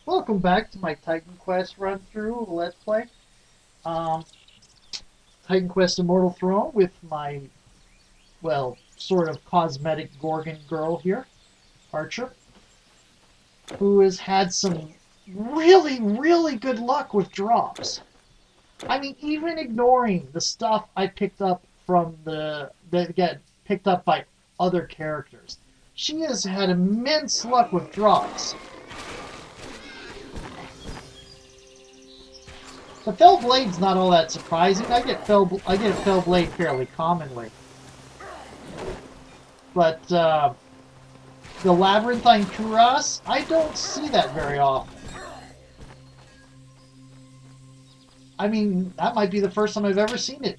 Welcome back to my Titan Quest run through Let's Play. Um, Titan Quest Immortal Throne with my, well, sort of cosmetic Gorgon girl here, Archer, who has had some really good luck with drops. I mean, even ignoring the stuff I picked up from that get picked up by other characters, she has had immense luck with drops. The Fell Blade's not all that surprising. I get a Fell Blade fairly commonly, but the Labyrinthine Cuirass, I don't see that very often. I mean, that might be the first time I've ever seen it.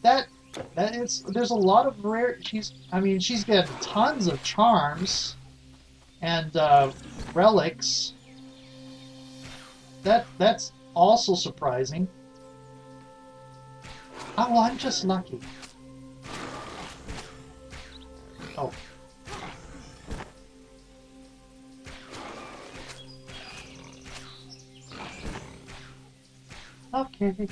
That there's a lot of rare. She's got tons of charms and relics. That's also surprising. Oh, well, I'm just lucky. Oh. Okay.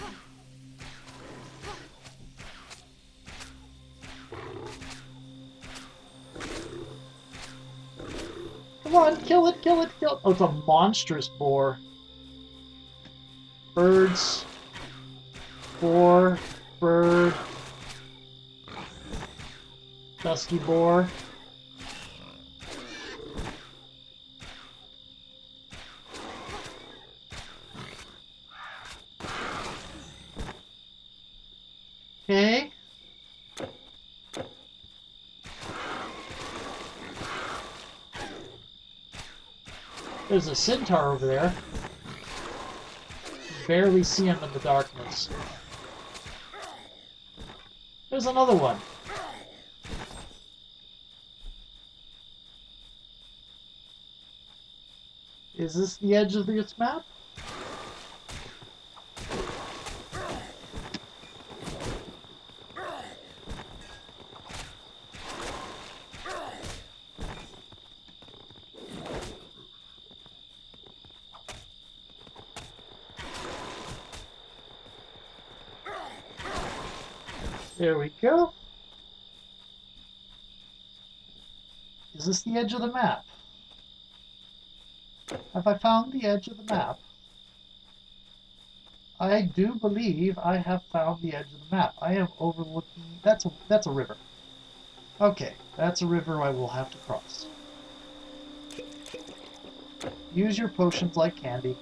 Come on, kill it, kill it, kill it. Oh, it's a monstrous boar. Birds. Boar. Bird. Dusky boar. Okay. There's a centaur over there. Barely see him in the darkness. There's another one. Is this the edge of this map? There we go. Is this the edge of the map? Have I found the edge of the map? I do believe I have found the edge of the map. I am overlooking... That's a river. Okay, that's a river I will have to cross. Use your potions like candy.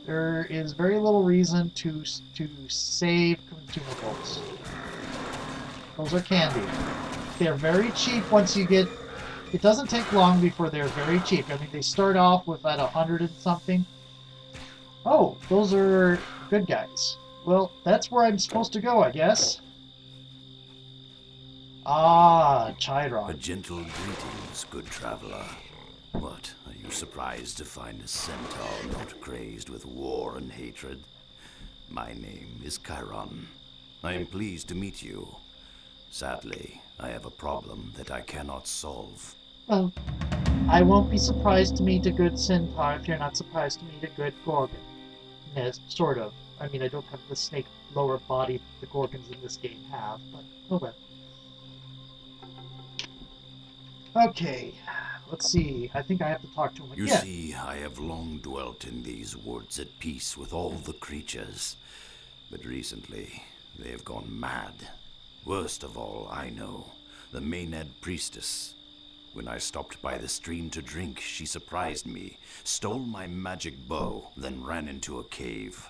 There is very little reason to save consumables. Those are candy. They're very cheap once you get... It doesn't take long before they're very cheap. I mean, they start off with at 100 and something. Oh, those are good guys. Well, that's where I'm supposed to go, I guess. Ah, Chiron. A gentle greetings, good traveler. What, are you surprised to find a centaur not crazed with war and hatred? My name is Chiron. I am pleased to meet you. Sadly, I have a problem that I cannot solve. Well, I won't be surprised to meet a good centaur if you're not surprised to meet a good gorgon. Yes, sort of. I mean, I don't have the snake lower body the gorgons in this game have, but oh well. Okay, let's see. I think I have to talk to him again. You see, I have long dwelt in these woods at peace with all the creatures. But recently, they have gone mad. Worst of all, I know, the Maenad priestess. When I stopped by the stream to drink, she surprised me, stole my magic bow, then ran into a cave.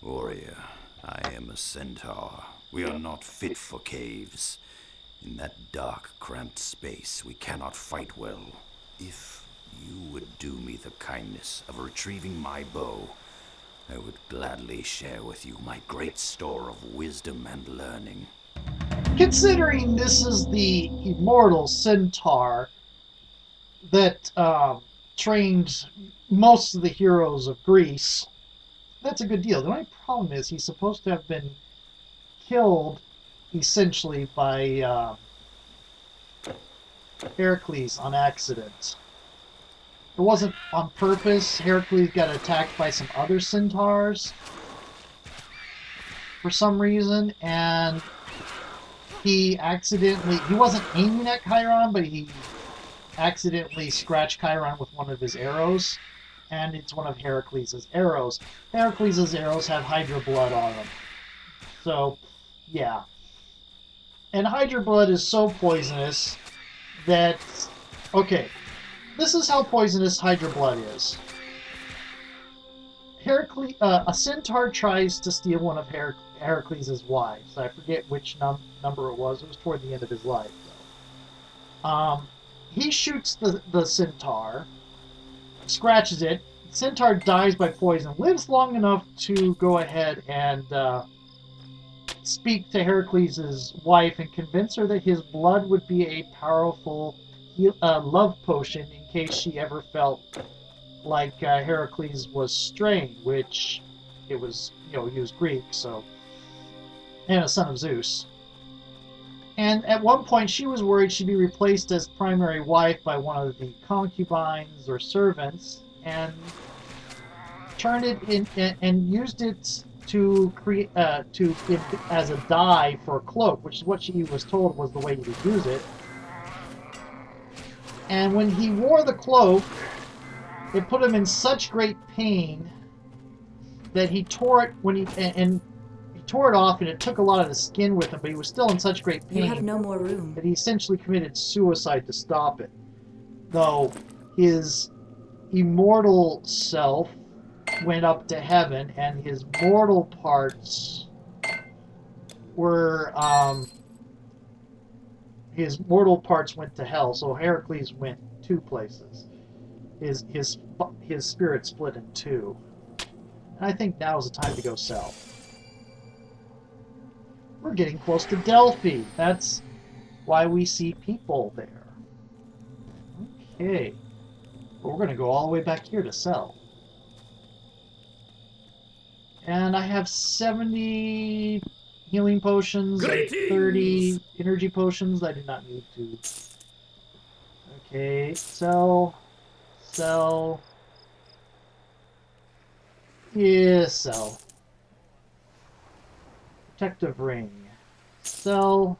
Warrior, I am a centaur. We are not fit for caves. In that dark, cramped space, we cannot fight well. If you would do me the kindness of retrieving my bow, I would gladly share with you my great store of wisdom and learning. Considering this is the immortal centaur that trained most of the heroes of Greece, that's a good deal. The only problem is he's supposed to have been killed essentially by Heracles on accident. It wasn't on purpose. Heracles got attacked by some other centaurs for some reason, and he wasn't aiming at Chiron, but he accidentally scratched Chiron with one of his arrows, and it's one of Heracles' arrows. Heracles' arrows have Hydra blood on them. So, yeah. And Hydra blood is so poisonous that... Okay, this is how poisonous Hydra blood is. A centaur tries to steal one of Heracles' wives. I forget which number it was. It was toward the end of his life, though. He shoots the centaur, scratches it. The centaur dies by poison, lives long enough to go ahead and speak to Heracles' wife and convince her that his blood would be a powerful love potion in case she ever felt like Heracles was straying, which it was, he was Greek, so, and a son of Zeus. And at one point, she was worried she'd be replaced as primary wife by one of the concubines or servants, and turned it in and used it to create as a dye for a cloak, which is what she was told was the way you would use it. And when he wore the cloak, it put him in such great pain that he tore it he tore it off, and it took a lot of the skin with him, but he was still in such great pain You have no more room. that he essentially committed suicide to stop it. Though his immortal self went up to heaven, and his mortal parts were went to hell. So Heracles went two places. His spirit split in two. And I think now is the time to go south. We're getting close to Delphi. That's why we see people there. Okay. But we're going to go all the way back here to sell. And I have 70 healing potions and 30 energy potions. I do not need to. Okay, sell. Yeah, sell. Protective ring. Sell.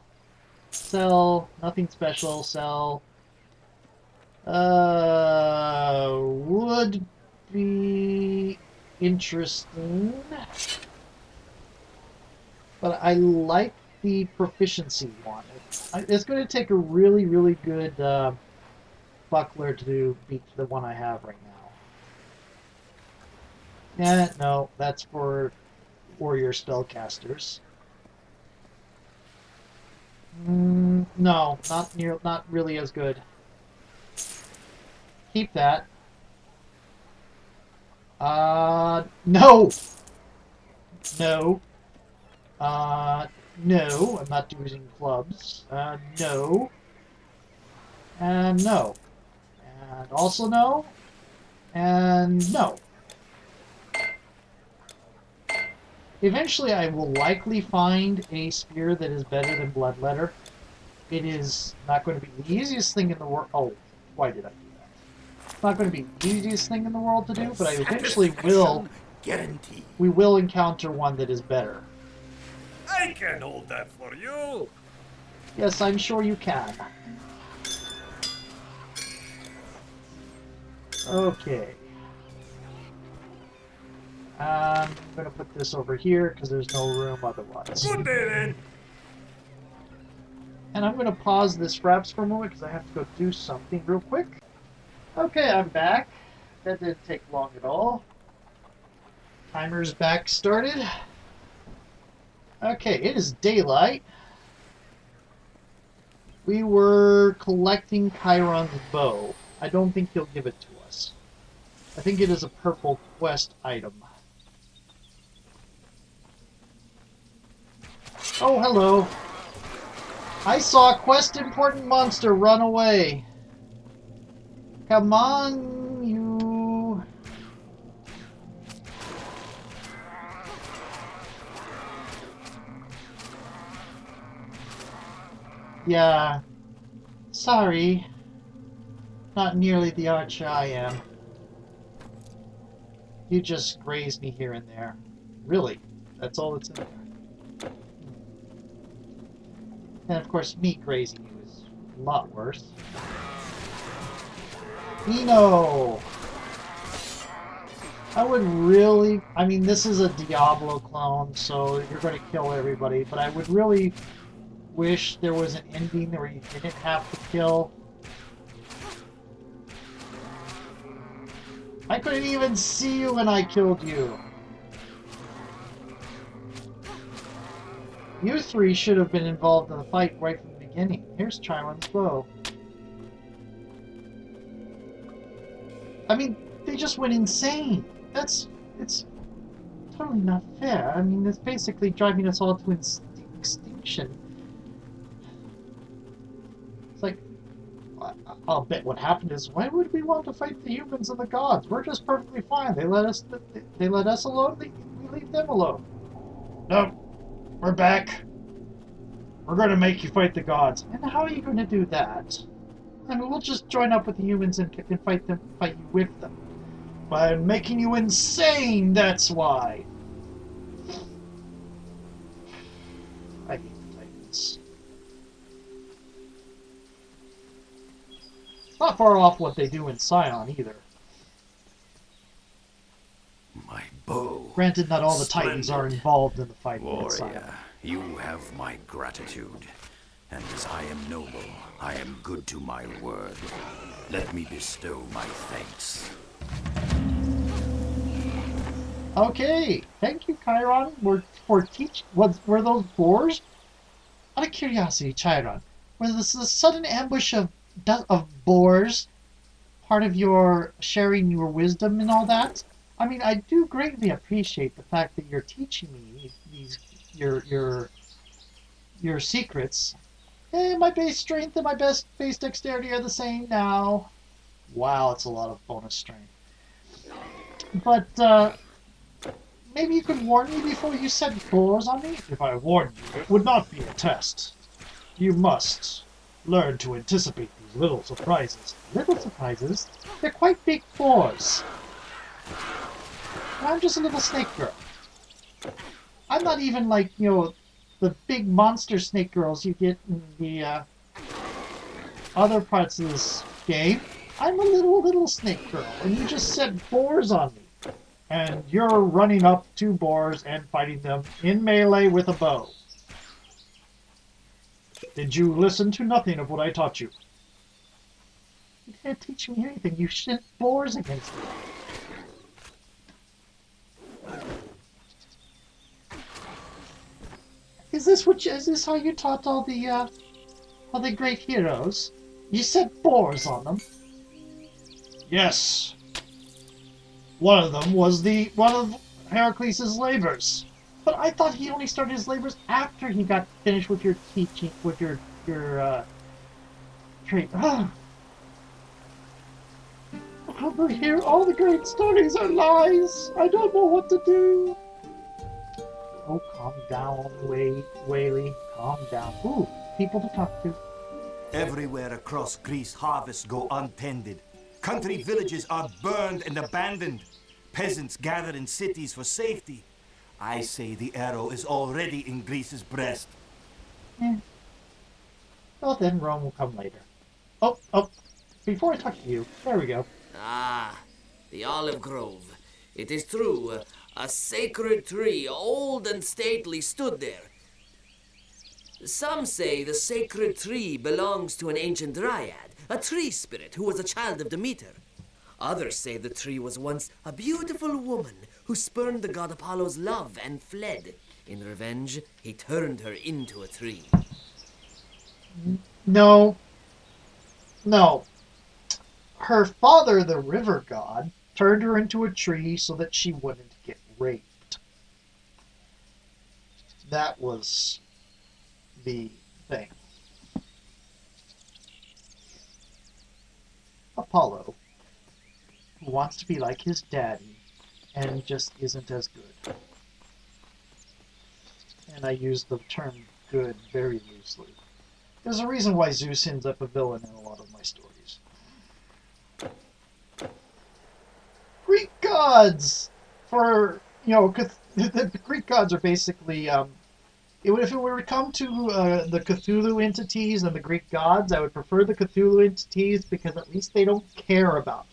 Nothing special. Sell. Would be interesting. But I like the proficiency one. It's going to take a really, really good buckler to beat the one I have right now. No, that's for warrior spellcasters. No, not really as good. Keep that. No. No, I'm not using clubs. No. And no. And also no. And no. Eventually I will likely find a spear that is better than Bloodletter. It is not going to be the easiest thing in the world. Oh, why did I do that? It's not going to be the easiest thing in the world to do, but I eventually will. Guaranteed. We will encounter one that is better. I can hold that for you. Yes, I'm sure you can. Okay. I'm going to put this over here because there's no room otherwise. Good day then. And I'm going to pause this Fraps for a moment because I have to go do something real quick. Okay, I'm back. That didn't take long at all. Timer's back started. Okay, it is daylight. We were collecting Chiron's bow. I don't think he'll give it to us. I think it is a purple quest item. Oh, hello. I saw a quest important monster run away. Come on, you. Yeah. Sorry. Not nearly the archer I am. You just graze me here and there. Really, that's all that's in there. And of course, me grazing you is a lot worse. Eno! I would really... I mean, this is a Diablo clone, so you're going to kill everybody, but I would really wish there was an ending where you didn't have to kill. I couldn't even see you when I killed you. You three should have been involved in the fight right from the beginning. Here's Chiron's bow. I mean, they just went insane. It's totally not fair. I mean, it's basically driving us all to extinction. It's like, I'll bet what happened is, why would we want to fight the humans and the gods? We're just perfectly fine. They let us alone. We leave them alone. Nope. We're back. We're going to make you fight the gods. And how are you going to do that? I mean, we'll just join up with the humans and fight you with them. By making you insane, that's why. I hate the Titans. Not far off what they do in Scion, either. My bow. Granted, not all the Titans are involved in the fight in Scion. Warrior, you have my gratitude. And as I am noble, I am good to my word. Let me bestow my thanks. Okay, thank you, Chiron, for teaching. Were those boars? Out of curiosity, Chiron, was this the sudden ambush of boars part of your sharing your wisdom and all that? I mean, I do greatly appreciate the fact that you're teaching me your secrets. My base strength and my base dexterity are the same now. Wow, it's a lot of bonus strength. But maybe you could warn me before you set doors on me? If I warned you, it would not be a test. You must learn to anticipate these little surprises. Little surprises? They're quite big boars. I'm just a little snake girl. I'm not even like, the big monster snake girls you get in the other parts of this game. I'm a little snake girl, and you just set boars on me. And you're running up to boars and fighting them in melee with a bow. Did you listen to nothing of what I taught you? You didn't teach me anything. You sent boars against me. Is this how you taught all the great heroes? You set boars on them? Yes. One of them was one of Heracles' labors. But I thought he only started his labors after he got finished with your teaching, with your trait. Over here, all the great stories are lies. I don't know what to do. Oh, calm down, Whaley. Calm down. Ooh, people to talk to. Everywhere across Greece, harvests go untended. Country villages are burned and abandoned. Peasants gather in cities for safety. I say the arrow is already in Greece's breast. Well, then Rome will come later. Oh, before I talk to you, there we go. Ah, the olive grove. It is true, a sacred tree, old and stately, stood there. Some say the sacred tree belongs to an ancient dryad, a tree spirit who was a child of Demeter. Others say the tree was once a beautiful woman who spurned the god Apollo's love and fled. In revenge, he turned her into a tree. No. Her father, the river god, turned her into a tree so that she wouldn't get raped. That was the thing. Apollo, who wants to be like his daddy and just isn't as good. And I use the term good very loosely. There's a reason why Zeus ends up a villain in a lot of my stories. gods for, the Greek gods are basically, if it were to come to the Cthulhu entities and the Greek gods, I would prefer the Cthulhu entities because at least they don't care about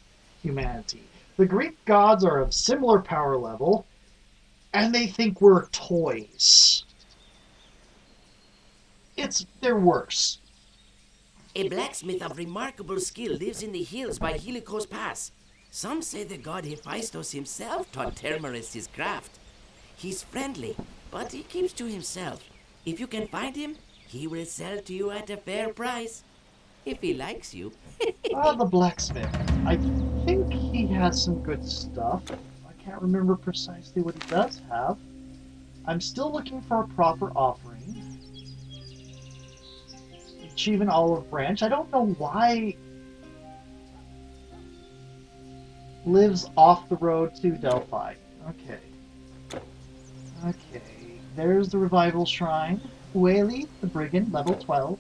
humanity. The Greek gods are of similar power level, and they think we're toys. They're worse. A blacksmith of remarkable skill lives in the hills by Helicos Pass. Some say the god Hephaestus himself taught Termerus his craft. He's friendly, but he keeps to himself. If you can find him, he will sell to you at a fair price. If he likes you. The blacksmith. I think he has some good stuff. I can't remember precisely what he does have. I'm still looking for a proper offering. Achieve an olive branch. I don't know why lives off the road to Delphi. Okay. There's the revival shrine. Whaley, the brigand, level 12.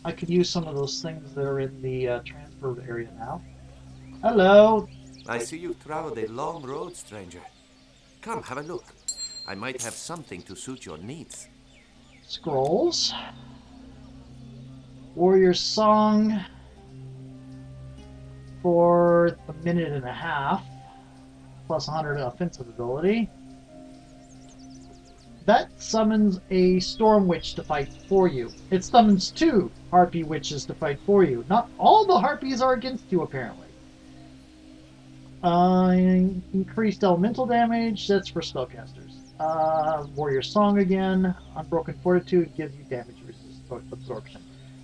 I could use some of those things that are in the transfer area now. Hello. I see you've traveled a long road, stranger. Come, have a look. I might have something to suit your needs. Scrolls. Warrior Song for a minute and a half, plus 100 offensive ability. That summons a Storm Witch to fight for you. It summons 2 Harpy Witches to fight for you. Not all the Harpies are against you, apparently. Increased elemental damage, that's for spellcasters. Warrior Song again. Unbroken Fortitude gives you damage absorption.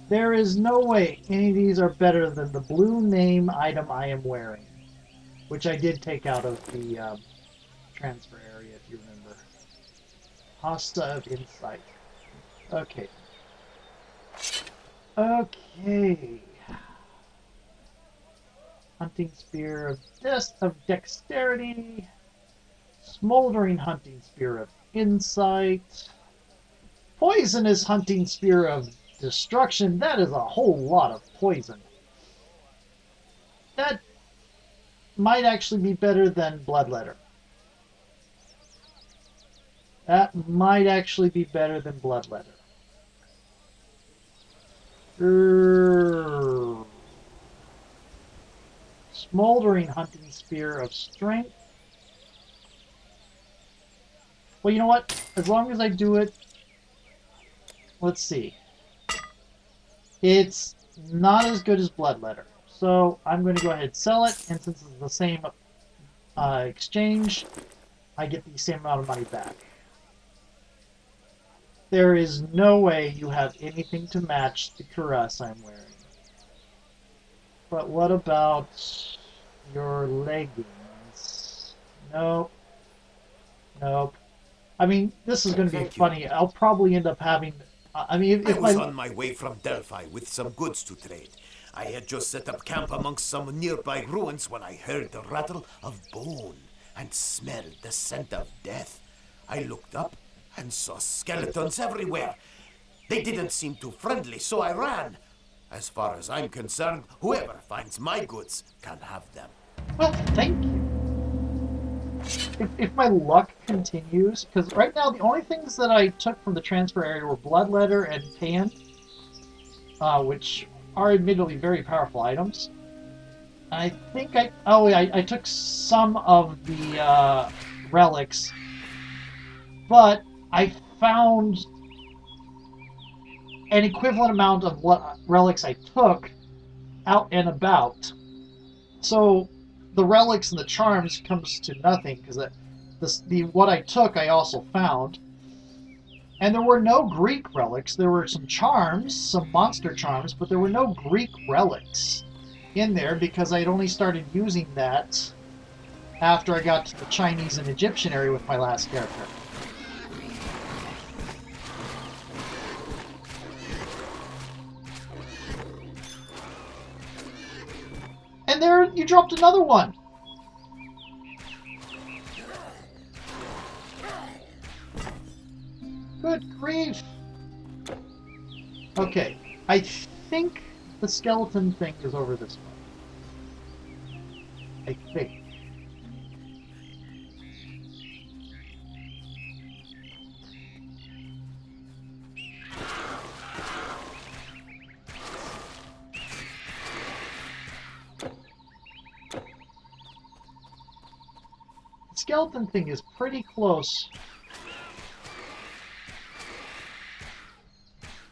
There is no way any of these are better than the blue name item I am wearing, which I did take out of the transfer area, if you remember. Hosta of Insight. Okay. Hunting Spear of Dexterity. Smoldering Hunting Spear of Insight. Poisonous Hunting Spear of Destruction. That is a whole lot of poison. That might actually be better than Bloodletter. Smoldering Hunting Spear of Strength. Well, you know what? As long as I do it... Let's see. It's not as good as Bloodletter. So I'm going to go ahead and sell it, and since it's the same exchange, I get the same amount of money back. There is no way you have anything to match the cuirass I'm wearing. But what about your leggings? Nope. I mean, this is going to be funny. I'll probably end up having... I was on my way from Delphi with some goods to trade. I had just set up camp amongst some nearby ruins when I heard the rattle of bone and smelled the scent of death. I looked up and saw skeletons everywhere. They didn't seem too friendly, so I ran. As far as I'm concerned, whoever finds my goods can have them. Well, thank you. If my luck continues, because right now the only things that I took from the transfer area were Bloodletter and Pan, which are admittedly very powerful items. I think I took some of the relics, but I found an equivalent amount of what relics I took out and about. So the relics and the charms comes to nothing because what I took I also found. And there were no Greek relics. There were some charms, some monster charms, but there were no Greek relics in there because I had only started using that after I got to the Chinese and Egyptian area with my last character. And there, you dropped another one. Good grief. Okay, I think the skeleton thing is over this way. I think. skeleton thing is pretty close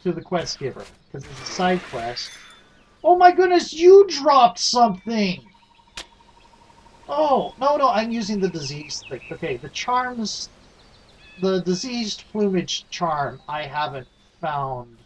to the quest giver, because it's a side quest. Oh my goodness, you dropped something! Oh, no, I'm using the diseased thing. Okay, the charms, the diseased plumage charm I haven't found.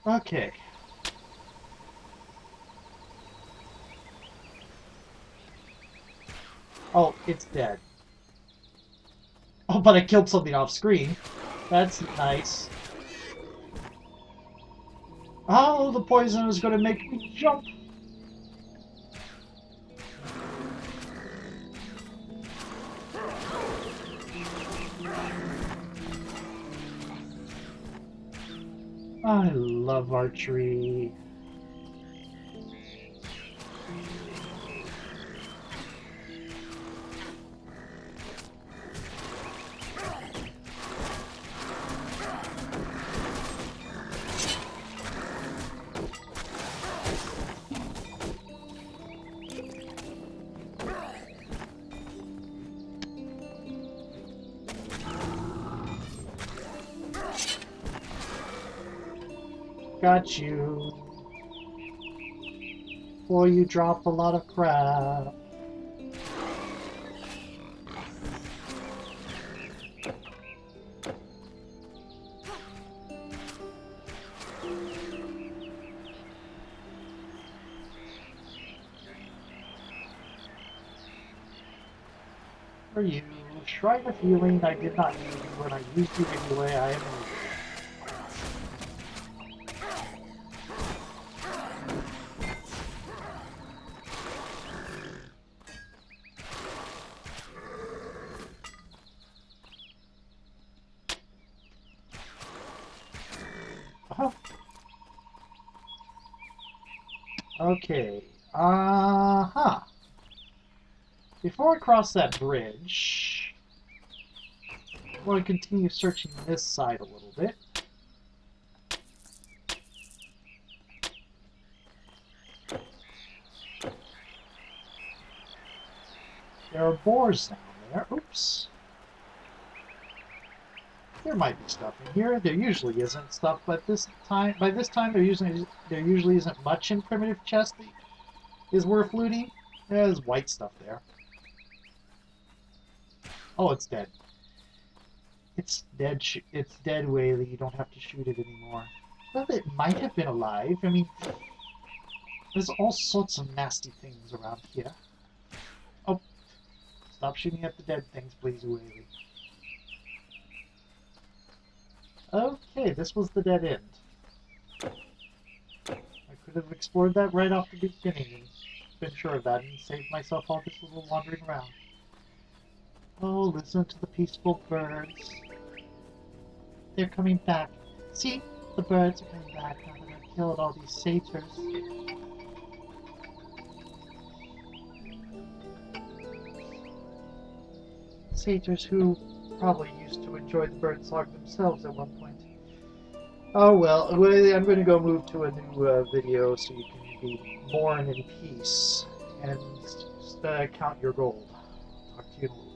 Okay. Oh, it's dead. Oh, but I killed something off screen. That's nice. Oh, the poison is going to make me jump. I love archery. Got you. Boy, you drop a lot of crap. For you, Shrine of Healing, I did not use you when I used you anyway, I am uh-huh. Okay. Uh-huh. Before I cross that bridge, I want to continue searching this side a little bit. There are boars down there. Oops. There might be stuff in here. There usually isn't stuff, but by this time there usually isn't much in primitive chest that is worth looting. There's white stuff there. Oh, it's dead. It's dead. It's dead, Whaley. You don't have to shoot it anymore. Well, it might have been alive. I mean, there's all sorts of nasty things around here. Oh, stop shooting at the dead things, please, Whaley. Okay, this was the dead end. I could have explored that right off the beginning and been sure of that and saved myself all this little wandering around. Oh, listen to the peaceful birds. They're coming back. See? The birds are coming back now that I've killed all these satyrs. Satyrs who probably used to enjoy the bird song themselves at one point. Oh well, I'm going to go move to a new video so you can be born in peace and count your gold. Talk to you in a little.